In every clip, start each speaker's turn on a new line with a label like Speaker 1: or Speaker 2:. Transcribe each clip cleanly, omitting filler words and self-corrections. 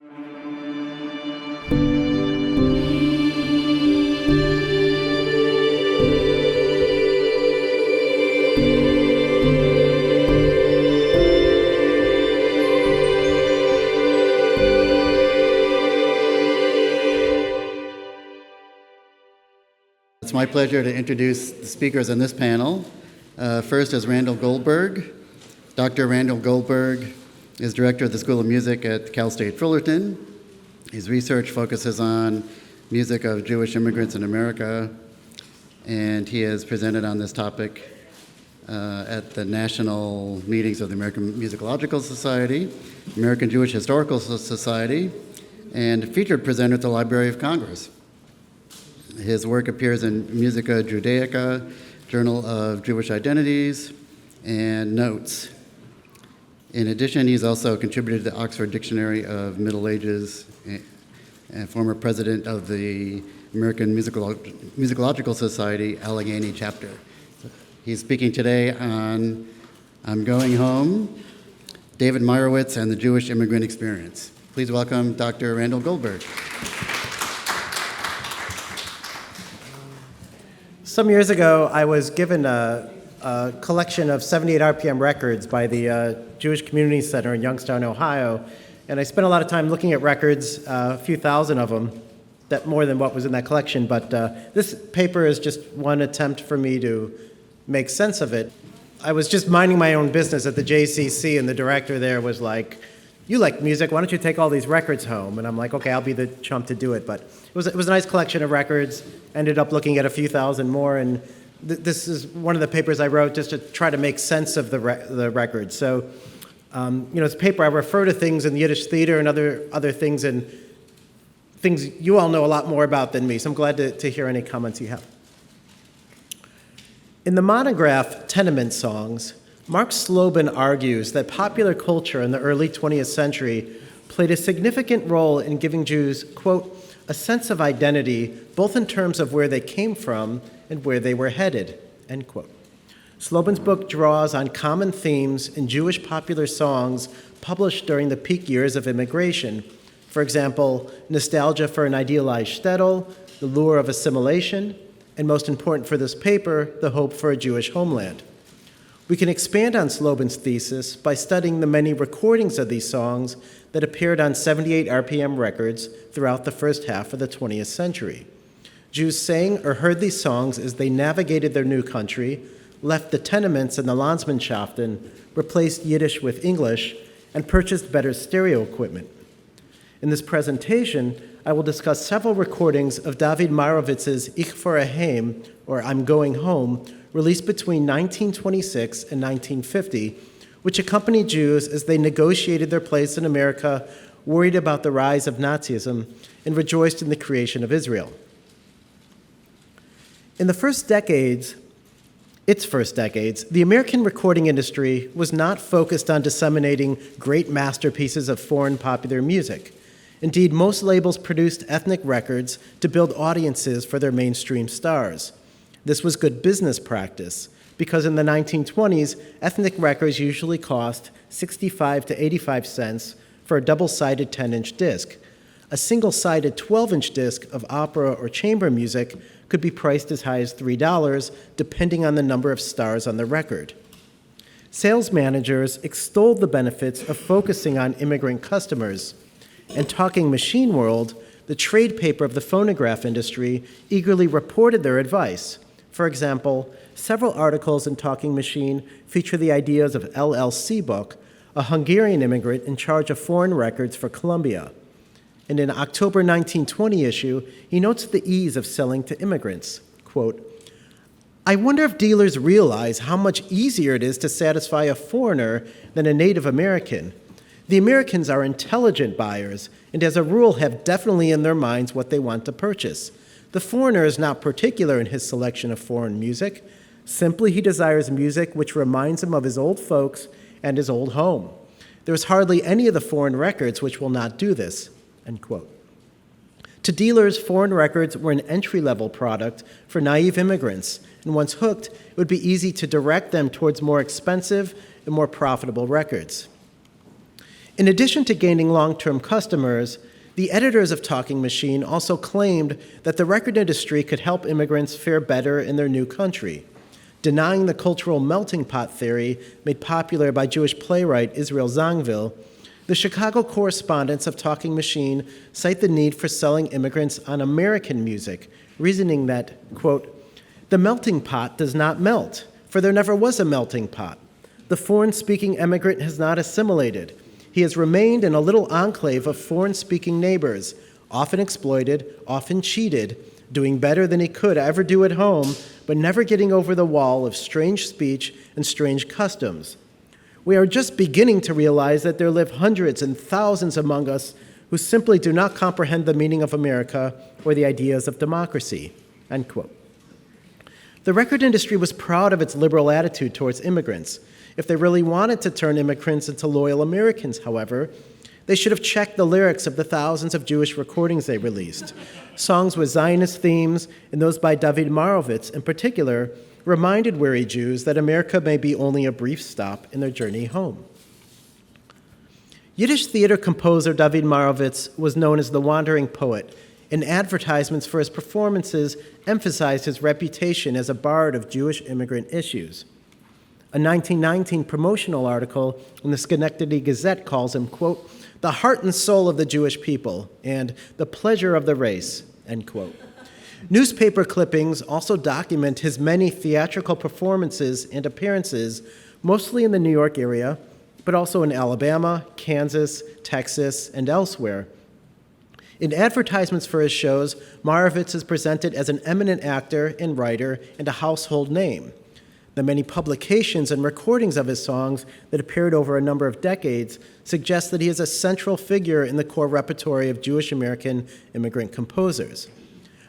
Speaker 1: It's my pleasure to introduce the speakers on this panel. First is Randall Goldberg. Dr. Randall Goldberg is director of the School of Music at Cal State Fullerton. His research focuses on music of Jewish immigrants in America, and he has presented on this topic at the national meetings of the American Musicological Society, American Jewish Historical Society, and featured presenter at the Library of Congress. His work appears in Musica Judaica, Journal of Jewish Identities, and Notes. In addition, he's also contributed to the Oxford Dictionary of Middle Ages and former president of the American Musicological Society, Allegheny chapter. He's speaking today on I'm Going Home, David Meyerowitz and the Jewish Immigrant Experience. Please welcome Dr. Randall Goldberg.
Speaker 2: Some years ago, I was given a collection of 78 RPM records by the Jewish Community Center in Youngstown, Ohio, and I spent a lot of time looking at records, a few thousand of them, that more than what was in that collection, but this paper is just one attempt for me to make sense of it. I was just minding my own business at the JCC, and the director there was like, "You like music, why don't you take all these records home?" And I'm like, okay, I'll be the chump to do it. But it was a nice collection of records. Ended up looking at a few thousand more, and this is one of the papers I wrote just to try to make sense of the records. So, this paper, I refer to things in the Yiddish theater and other things, and things you all know a lot more about than me, so I'm glad to hear any comments you have. In the monograph, Tenement Songs, Mark Slobin argues that popular culture in the early 20th century played a significant role in giving Jews, quote, a sense of identity, both in terms of where they came from and where they were headed, end quote. Slobin's book draws on common themes in Jewish popular songs published during the peak years of immigration. For example, nostalgia for an idealized shtetl, the lure of assimilation, and most important for this paper, the hope for a Jewish homeland. We can expand on Slobin's thesis by studying the many recordings of these songs that appeared on 78 RPM records throughout the first half of the 20th century. Jews sang or heard these songs as they navigated their new country, left the tenements and the Landsmannschaften, replaced Yiddish with English, and purchased better stereo equipment. In this presentation, I will discuss several recordings of David Meyerowitz's Ich fahre heim, or I'm Going Home, released between 1926 and 1950, which accompanied Jews as they negotiated their place in America, worried about the rise of Nazism, and rejoiced in the creation of Israel. In its first decades, the American recording industry was not focused on disseminating great masterpieces of foreign popular music. Indeed, most labels produced ethnic records to build audiences for their mainstream stars. This was good business practice, because in the 1920s, ethnic records usually cost 65 to 85 cents for a double-sided 10-inch disc. A single-sided 12-inch disc of opera or chamber music could be priced as high as $3, depending on the number of stars on the record. Sales managers extolled the benefits of focusing on immigrant customers, and Talking Machine World, the trade paper of the phonograph industry, eagerly reported their advice. For example, several articles in Talking Machine feature the ideas of L.L. Seabook, a Hungarian immigrant in charge of foreign records for Columbia. In an October 1920 issue, he notes the ease of selling to immigrants. Quote, "I wonder if dealers realize how much easier it is to satisfy a foreigner than a native American. The Americans are intelligent buyers and as a rule have definitely in their minds what they want to purchase. The foreigner is not particular in his selection of foreign music. Simply he desires music which reminds him of his old folks and his old home. There is hardly any of the foreign records which will not do this," end quote. To dealers, foreign records were an entry-level product for naive immigrants, and once hooked, it would be easy to direct them towards more expensive and more profitable records. In addition to gaining long-term customers, the editors of Talking Machine also claimed that the record industry could help immigrants fare better in their new country. Denying the cultural melting pot theory made popular by Jewish playwright Israel Zangwill, the Chicago correspondents of Talking Machine cite the need for selling immigrants on American music, reasoning that, quote, "The melting pot does not melt, for there never was a melting pot. The foreign-speaking immigrant has not assimilated. He has remained in a little enclave of foreign-speaking neighbors, often exploited, often cheated, doing better than he could ever do at home, but never getting over the wall of strange speech and strange customs. We are just beginning to realize that there live hundreds and thousands among us who simply do not comprehend the meaning of America or the ideas of democracy," end quote. The record industry was proud of its liberal attitude towards immigrants. If they really wanted to turn immigrants into loyal Americans, however, they should have checked the lyrics of the thousands of Jewish recordings they released. Songs with Zionist themes, and those by David Marovitz in particular, reminded weary Jews that America may be only a brief stop in their journey home. Yiddish theater composer David Marovitz was known as the Wandering Poet, and advertisements for his performances emphasized his reputation as a bard of Jewish immigrant issues. A 1919 promotional article in the Schenectady Gazette calls him, quote, "the heart and soul of the Jewish people," and "the pleasure of the race," end quote. Newspaper clippings also document his many theatrical performances and appearances, mostly in the New York area, but also in Alabama, Kansas, Texas, and elsewhere. In advertisements for his shows, Marovitz is presented as an eminent actor and writer and a household name. The many publications and recordings of his songs that appeared over a number of decades suggest that he is a central figure in the core repertory of Jewish American immigrant composers.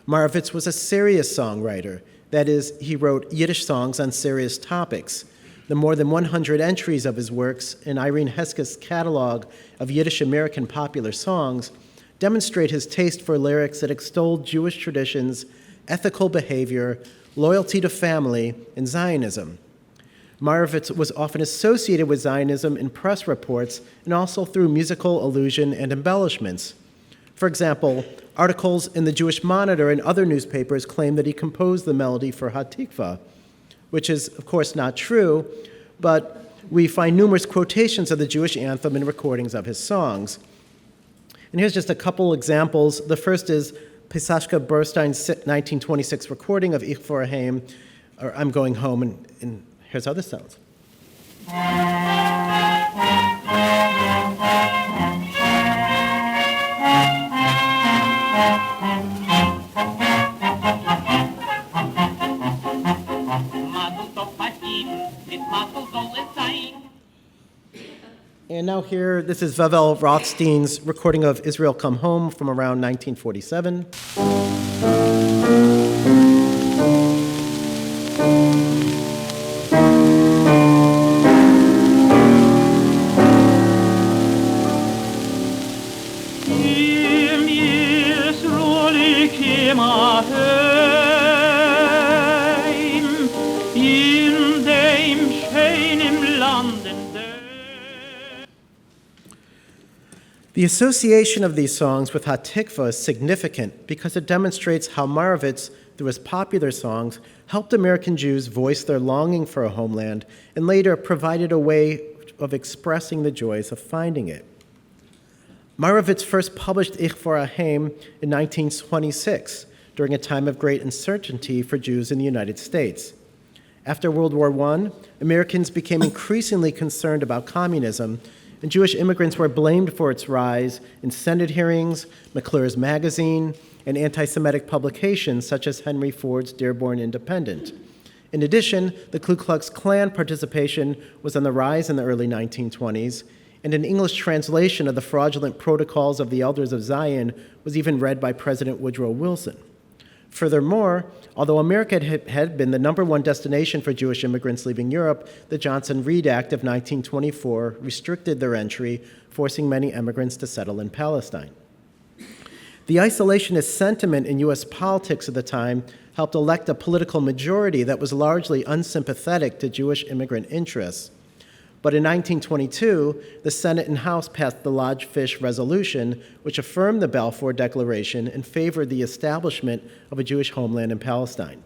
Speaker 2: Marovitz was a serious songwriter. That is, he wrote Yiddish songs on serious topics. The more than 100 entries of his works in Irene Hesketh's catalog of Yiddish American popular songs demonstrate his taste for lyrics that extolled Jewish traditions, ethical behavior, loyalty to family, and Zionism. Marovitz was often associated with Zionism in press reports and also through musical allusion and embellishments. For example, articles in the Jewish Monitor and other newspapers claim that he composed the melody for Hatikva, which is, of course, not true, but we find numerous quotations of the Jewish anthem in recordings of his songs. And here's just a couple examples. The first is Pesachka Burstein's 1926 recording of Ich for a Heim, or I'm Going Home, and here's how this sounds. And now here, this is Vavel Rothstein's recording of Israel Come Home from around 1947. The association of these songs with Hatikva is significant because it demonstrates how Marovitz, through his popular songs, helped American Jews voice their longing for a homeland and later provided a way of expressing the joys of finding it. Marovitz first published Ich for a Heim in 1926, during a time of great uncertainty for Jews in the United States. After World War I, Americans became increasingly concerned about communism, and Jewish immigrants were blamed for its rise in Senate hearings, McClure's Magazine, and anti-Semitic publications such as Henry Ford's Dearborn Independent. In addition, the Ku Klux Klan participation was on the rise in the early 1920s, and an English translation of the fraudulent Protocols of the Elders of Zion was even read by President Woodrow Wilson. Furthermore, although America had been the number one destination for Jewish immigrants leaving Europe, the Johnson-Reed Act of 1924 restricted their entry, forcing many immigrants to settle in Palestine. The isolationist sentiment in U.S. politics at the time helped elect a political majority that was largely unsympathetic to Jewish immigrant interests. But in 1922, the Senate and House passed the Lodge Fish Resolution, which affirmed the Balfour Declaration and favored the establishment of a Jewish homeland in Palestine.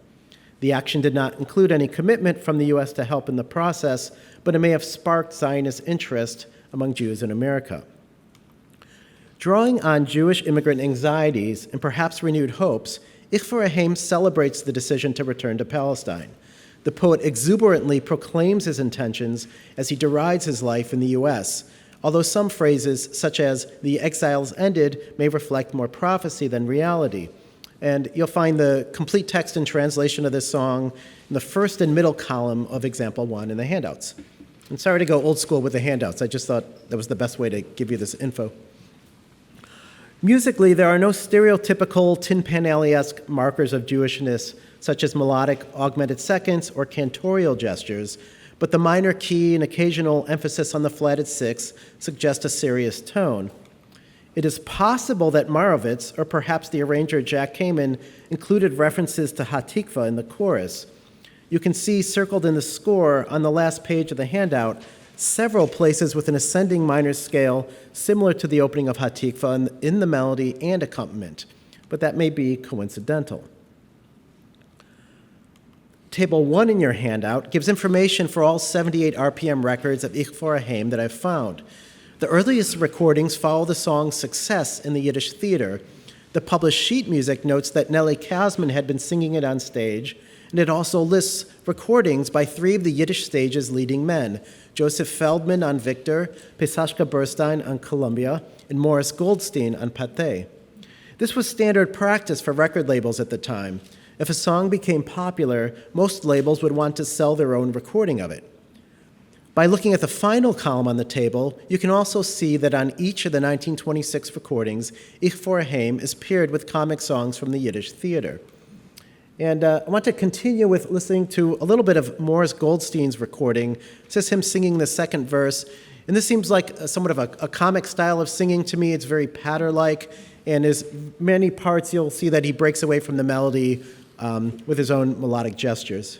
Speaker 2: The action did not include any commitment from the U.S. to help in the process, but it may have sparked Zionist interest among Jews in America. Drawing on Jewish immigrant anxieties and perhaps renewed hopes, Ich for a Haim celebrates the decision to return to Palestine. The poet exuberantly proclaims his intentions as he derides his life in the U.S., although some phrases, such as "the exiles ended," may reflect more prophecy than reality. And you'll find the complete text and translation of this song in the first and middle column of Example 1 in the handouts. I'm sorry to go old school with the handouts. I just thought that was the best way to give you this info. Musically, there are no stereotypical Tin Pan Alley-esque markers of Jewishness, such as melodic augmented seconds or cantorial gestures, but the minor key and occasional emphasis on the flatted sixth suggest a serious tone. It is possible that Marovitz, or perhaps the arranger Jack Kamen, included references to Hatikva in the chorus. You can see circled in the score on the last page of the handout several places with an ascending minor scale similar to the opening of Hatikva in the melody and accompaniment, but that may be coincidental. Table 1 in your handout gives information for all 78 RPM records of Ich for a Haim that I've found. The earliest recordings follow the song's success in the Yiddish theater. The published sheet music notes that Nellie Kasman had been singing it on stage, and it also lists recordings by 3 of the Yiddish stage's leading men, Joseph Feldman on Victor, Pesachka Burstein on Columbia, and Morris Goldstein on Pathé. This was standard practice for record labels at the time. If a song became popular, most labels would want to sell their own recording of it. By looking at the final column on the table, you can also see that on each of the 1926 recordings, Ich for a Haim is paired with comic songs from the Yiddish theater. And I want to continue with listening to a little bit of Morris Goldstein's recording. This is him singing the second verse. And this seems like somewhat of a comic style of singing to me. It's very patter-like. And as many parts, you'll see that he breaks away from the melody with his own melodic gestures.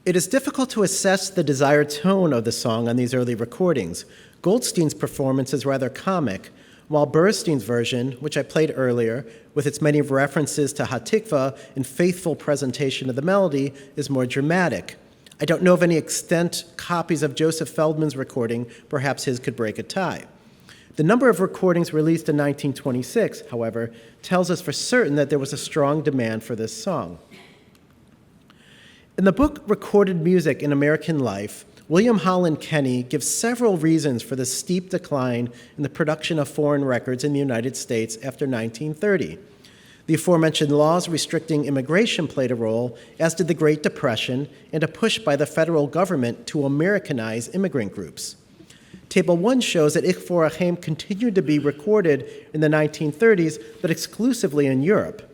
Speaker 2: It is difficult to assess the desired tone of the song on these early recordings. Goldstein's performance is rather comic, while Burstein's version, which I played earlier, with its many references to Hatikva and faithful presentation of the melody, is more dramatic. I don't know of any extant copies of Joseph Feldman's recording. Perhaps his could break a tie. The number of recordings released in 1926, however, tells us for certain that there was a strong demand for this song. In the book Recorded Music in American Life, William Holland Kenny gives several reasons for the steep decline in the production of foreign records in the United States after 1930. The aforementioned laws restricting immigration played a role, as did the Great Depression and a push by the federal government to Americanize immigrant groups. Table 1 shows that Ich for a Haim continued to be recorded in the 1930s, but exclusively in Europe.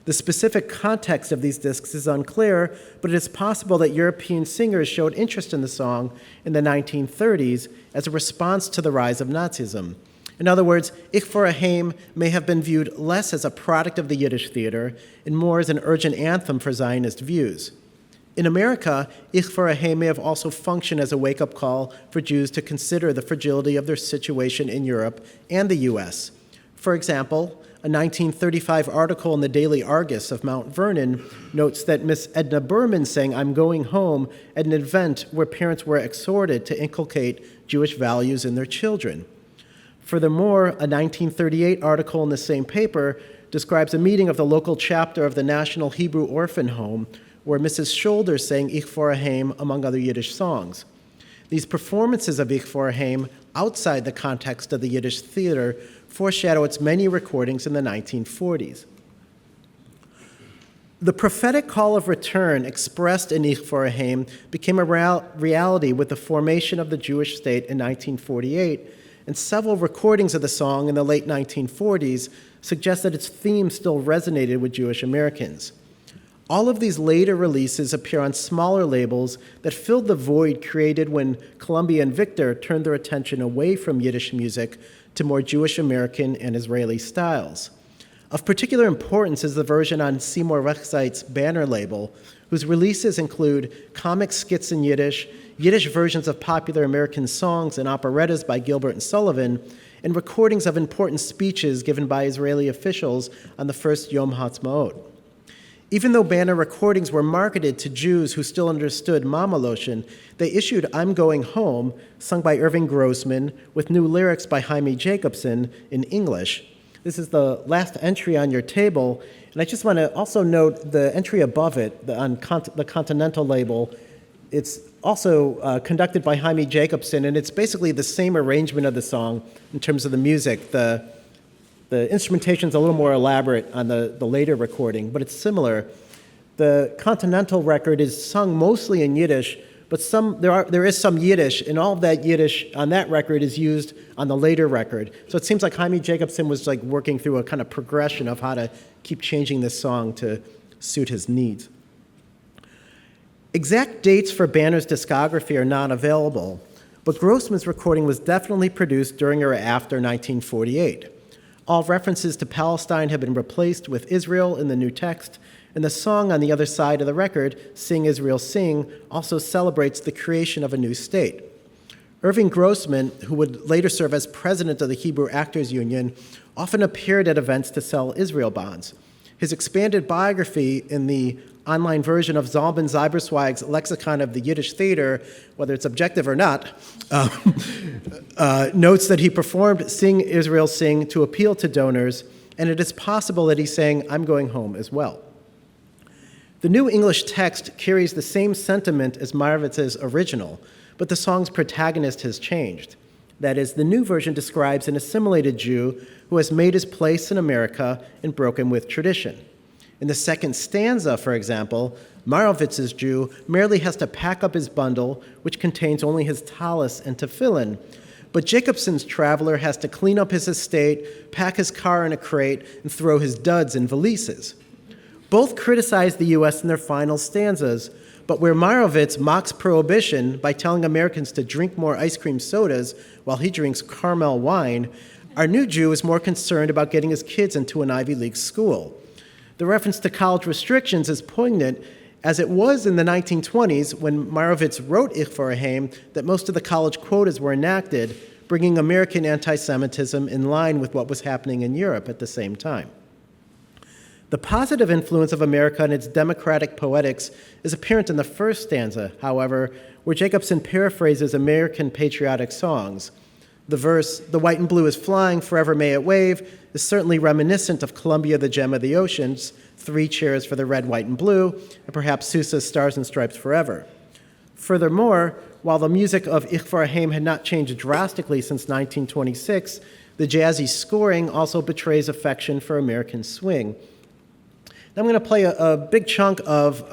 Speaker 2: The specific context of these discs is unclear, but it is possible that European singers showed interest in the song in the 1930s as a response to the rise of Nazism. In other words, Ich for a Haim may have been viewed less as a product of the Yiddish theater and more as an urgent anthem for Zionist views. In America, Ich for a Haim may have also functioned as a wake-up call for Jews to consider the fragility of their situation in Europe and the U.S. For example, a 1935 article in the Daily Argus of Mount Vernon notes that Miss Edna Berman sang "I'm Going Home" at an event where parents were exhorted to inculcate Jewish values in their children. Furthermore, a 1938 article in the same paper describes a meeting of the local chapter of the National Hebrew Orphan Home where Mrs. Shoulder sang Ich for a Haim, among other Yiddish songs. These performances of Ich for a Haim, outside the context of the Yiddish theater, foreshadow its many recordings in the 1940s. The prophetic call of return expressed in Ich Vorheim became a reality with the formation of the Jewish state in 1948, and several recordings of the song in the late 1940s suggest that its theme still resonated with Jewish Americans. All of these later releases appear on smaller labels that filled the void created when Columbia and Victor turned their attention away from Yiddish music to more Jewish American and Israeli styles. Of particular importance is the version on Seymour Rechzeit's Banner label, whose releases include comic skits in Yiddish, Yiddish versions of popular American songs and operettas by Gilbert and Sullivan, and recordings of important speeches given by Israeli officials on the first Yom HaTzmaot. Even though Banner recordings were marketed to Jews who still understood Mamaloshin, they issued I'm Going Home, sung by Irving Grossman, with new lyrics by Jaime Jacobson in English. This is the last entry on your table, and I just want to also note the entry above it, on the Continental label. It's also conducted by Jaime Jacobson, and it's basically the same arrangement of the song in terms of the music. The instrumentation's a little more elaborate on the later recording, but it's similar. The Continental record is sung mostly in Yiddish, but there is some Yiddish, and all of that Yiddish on that record is used on the later record. So it seems like Jaime Jacobson was like working through a kind of progression of how to keep changing this song to suit his needs. Exact dates for Banner's discography are not available, but Grossman's recording was definitely produced during or after 1948. All references to Palestine have been replaced with Israel in the new text, and the song on the other side of the record, Sing Israel Sing, also celebrates the creation of a new state. Irving Grossman, who would later serve as president of the Hebrew Actors Union, often appeared at events to sell Israel bonds. His expanded biography in the online version of Zalman Zeibersweig's Lexicon of the Yiddish Theater, whether it's objective or not, notes that he performed Sing Israel Sing to appeal to donors, and it is possible that he sang I'm Going Home as well. The New English text carries the same sentiment as Meyerowith's original, but the song's protagonist has changed. That is, the new version describes an assimilated Jew who has made his place in America and broken with tradition. In the second stanza, for example, Merowitz's Jew merely has to pack up his bundle, which contains only his tallis and tefillin, but Jacobson's traveler has to clean up his estate, pack his car in a crate, and throw his duds in valises. Both criticize the U.S. in their final stanzas, but where Meyerowitz mocks prohibition by telling Americans to drink more ice cream sodas while he drinks Carmel wine, our new Jew is more concerned about getting his kids into an Ivy League school. The reference to college restrictions is poignant, as it was in the 1920s when Meyerowitz wrote Ich Vorheim that most of the college quotas were enacted, bringing American anti-Semitism in line with what was happening in Europe at the same time. The positive influence of America and its democratic poetics is apparent in the first stanza, however, where Jacobson paraphrases American patriotic songs. The verse, "The white and blue is flying, forever may it wave," is certainly reminiscent of Columbia, the Gem of the Oceans, Three Cheers for the Red, White, and Blue, and perhaps Sousa's Stars and Stripes Forever. Furthermore, while the music of Ich Vorheim had not changed drastically since 1926, the jazzy scoring also betrays affection for American swing. I'm going to play a big chunk of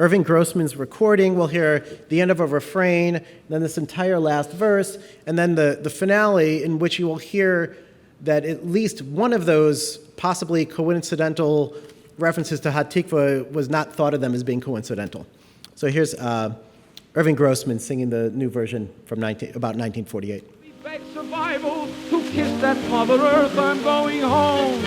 Speaker 2: Irving Grossman's recording. We'll hear the end of a refrain, then this entire last verse, and then the finale in which you will hear that at least one of those possibly coincidental references to Hatikva was not thought of them as being coincidental. So here's Irving Grossman singing the new version from about 1948.
Speaker 3: We beg survival to kiss that Mother Earth. I'm going home.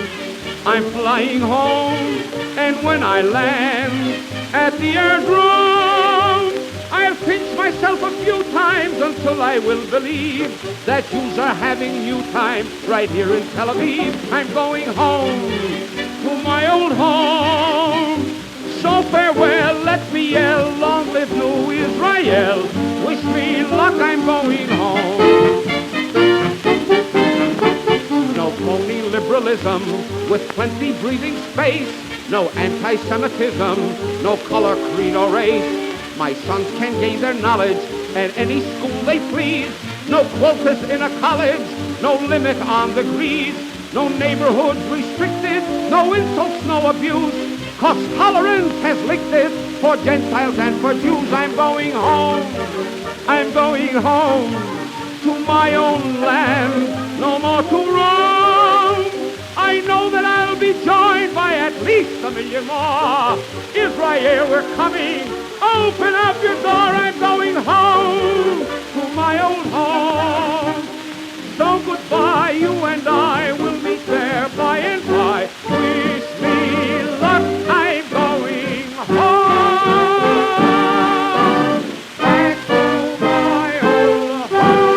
Speaker 3: I'm flying home, and when I land at the airdrome, I'll pinch myself a few times until I will believe that Jews are having new time right here in Tel Aviv. I'm going home to my old home. So farewell, let me yell, long live New Israel. Wish me luck, I'm going home. No phony liberalism with plenty breathing space. No anti-Semitism, no color, creed, or race. My sons can gain their knowledge at any school they please. No quotas in a college, no limit on degrees. No neighborhoods restricted, no insults, no abuse. 'cause tolerance has licked this for Gentiles and for Jews. I'm going home. I'm going home to my own land, no more to roam. I know that I'll be joined by at least 1 million more. Israel, we're coming. Open up your door. I'm going home to my own home. So goodbye, you and I will meet there by and by. Wish me luck, I'm going home. Back to my old home.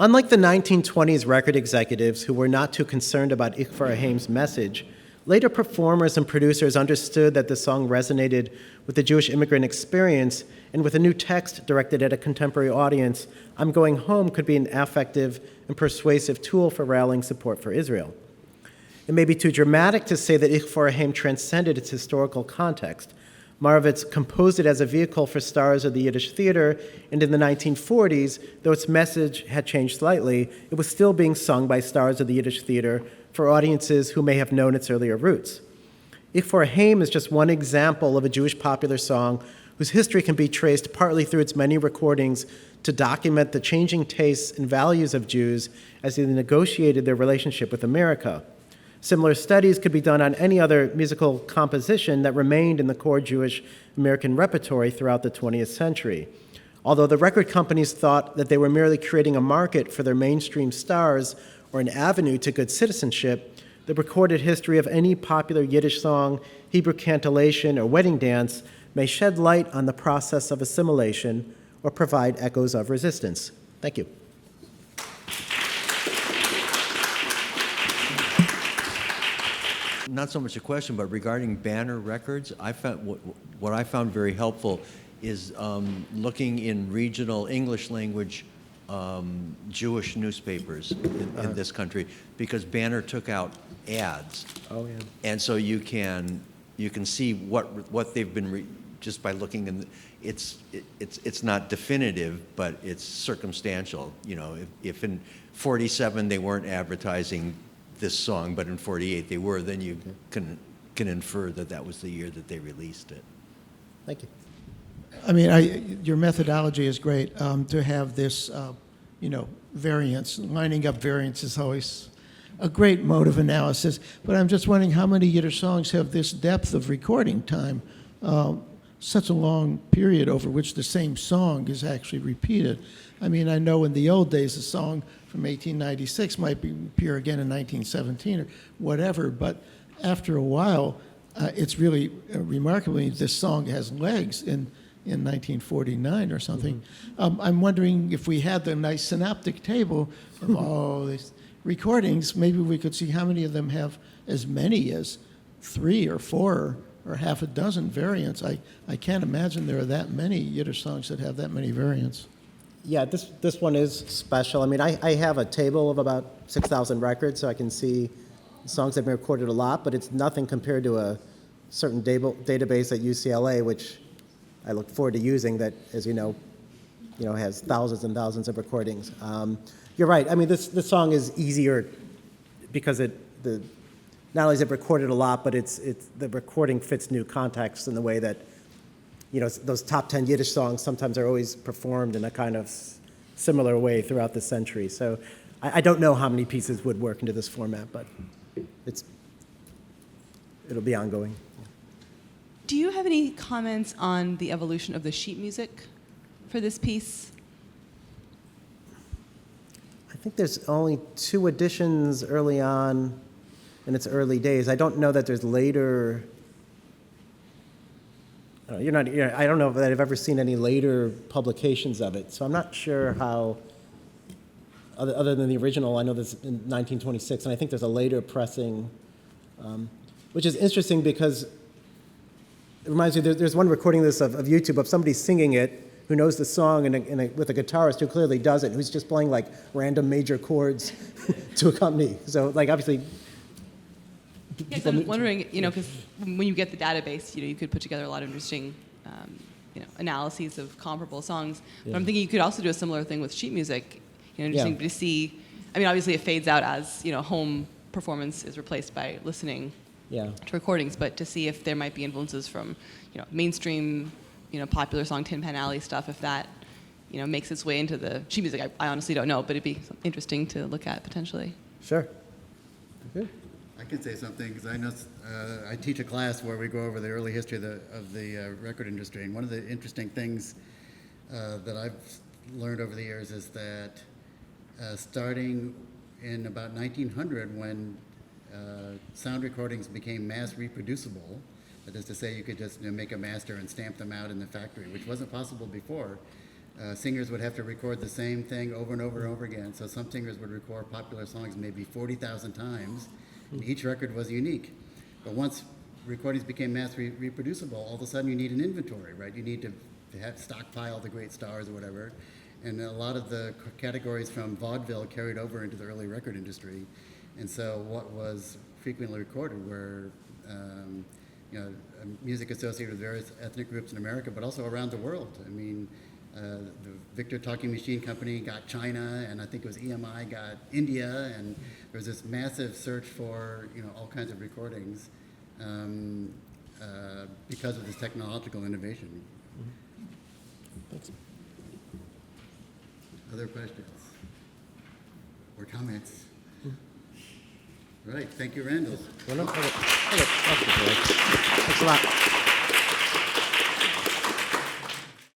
Speaker 2: Unlike the 1920s record executives who were not too concerned about Ich Haim's message, later performers and producers understood that the song resonated with the Jewish immigrant experience, and with a new text directed at a contemporary audience, I'm Going Home could be an effective and persuasive tool for rallying support for Israel. It may be too dramatic to say that Ich Haim transcended its historical context. Moravitz composed it as a vehicle for stars of the Yiddish theater, and in the 1940s, though its message had changed slightly, it was still being sung by stars of the Yiddish theater for audiences who may have known its earlier roots. Ich Haim is just one example of a Jewish popular song whose history can be traced partly through its many recordings to document the changing tastes and values of Jews as they negotiated their relationship with America. Similar studies could be done on any other musical composition that remained in the core Jewish American repertory throughout the 20th century. Although the record companies thought that they were merely creating a market for their mainstream stars or an avenue to good citizenship, the recorded history of any popular Yiddish song, Hebrew cantillation, or wedding dance may shed light on the process of assimilation or provide echoes of resistance. Thank you.
Speaker 4: Not so much a question, but regarding banner records, I found what I found very helpful is looking in regional English language Jewish newspapers in this country, because Banner took out ads.
Speaker 2: Oh, yeah.
Speaker 4: And so you can see what they've been just by looking in. It's not definitive, but it's circumstantial. You know, if in 47 they weren't advertising this song, but in 48 they were, then you can infer that that was the year that they released it.
Speaker 2: Thank you.
Speaker 5: I mean, your methodology is great. To have this, variance, lining up variance is always a great mode of analysis. But I'm just wondering how many Yiddish songs have this depth of recording time, such a long period over which the same song is actually repeated. I mean, I know in the old days a song from 1896 might appear again in 1917 or whatever, but after a while, it's really remarkably, this song has legs in 1949 or something. Mm-hmm. I'm wondering if we had the nice synoptic table of all these recordings, maybe we could see how many of them have as many as 3 or 4 or half a dozen variants. I can't imagine there are that many Yiddish songs that have that many variants.
Speaker 2: Yeah, this one is special. I mean, I have a table of about 6,000 records, so I can see songs that have been recorded a lot, but it's nothing compared to a certain database at UCLA, which I look forward to using, that, as you know, has thousands and thousands of recordings. You're right. I mean, this song is easier because not only is it recorded a lot, but the recording fits new context in the way that, those top 10 Yiddish songs sometimes are always performed in a kind of similar way throughout the century. So I don't know how many pieces would work into this format, but it'll be ongoing.
Speaker 6: Do you have any comments on the evolution of the sheet music for this piece?
Speaker 2: I think there's only 2 editions early on in its early days. I don't know that there's later. I don't know that I've ever seen any later publications of it, so I'm not sure how. Other than the original, I know this in 1926, and I think there's a later pressing, which is interesting because it reminds me. There's one recording of this of YouTube of somebody singing it who knows the song with a guitarist who clearly doesn't, who's just playing like random major chords to accompany. So like obviously.
Speaker 6: Yes, I'm wondering, because when you get the database, you could put together a lot of interesting, analyses of comparable songs. Yeah. But I'm thinking you could also do a similar thing with sheet music. Interesting to see. I mean, obviously it fades out as home performance is replaced by listening
Speaker 2: Yeah.
Speaker 6: to recordings, but to see if there might be influences from, mainstream, popular song, Tin Pan Alley stuff, if that, makes its way into the sheet music. I honestly don't know, but it'd be interesting to look at potentially.
Speaker 2: Sure. Good.
Speaker 1: I can say something because I know I teach a class where we go over the early history of the record industry, and one of the interesting things that I've learned over the years is that starting in about 1900, when sound recordings became mass reproducible, that is to say, you could just make a master and stamp them out in the factory, which wasn't possible before. Singers would have to record the same thing over and over and over again. So some singers would record popular songs maybe 40,000 times, and each record was unique. But once recordings became mass reproducible, all of a sudden you need an inventory, right? You need to have stockpile the great stars or whatever. And a lot of the categories from vaudeville carried over into the early record industry. And so what was frequently recorded were music associated with various ethnic groups in America, but also around the world. I mean, the Victor Talking Machine Company got China, and I think it was EMI got India, and there was this massive search for all kinds of recordings because of this technological innovation.
Speaker 2: Thanks.
Speaker 1: Other questions or comments? All right, thank you, Randall.
Speaker 2: Thanks a lot.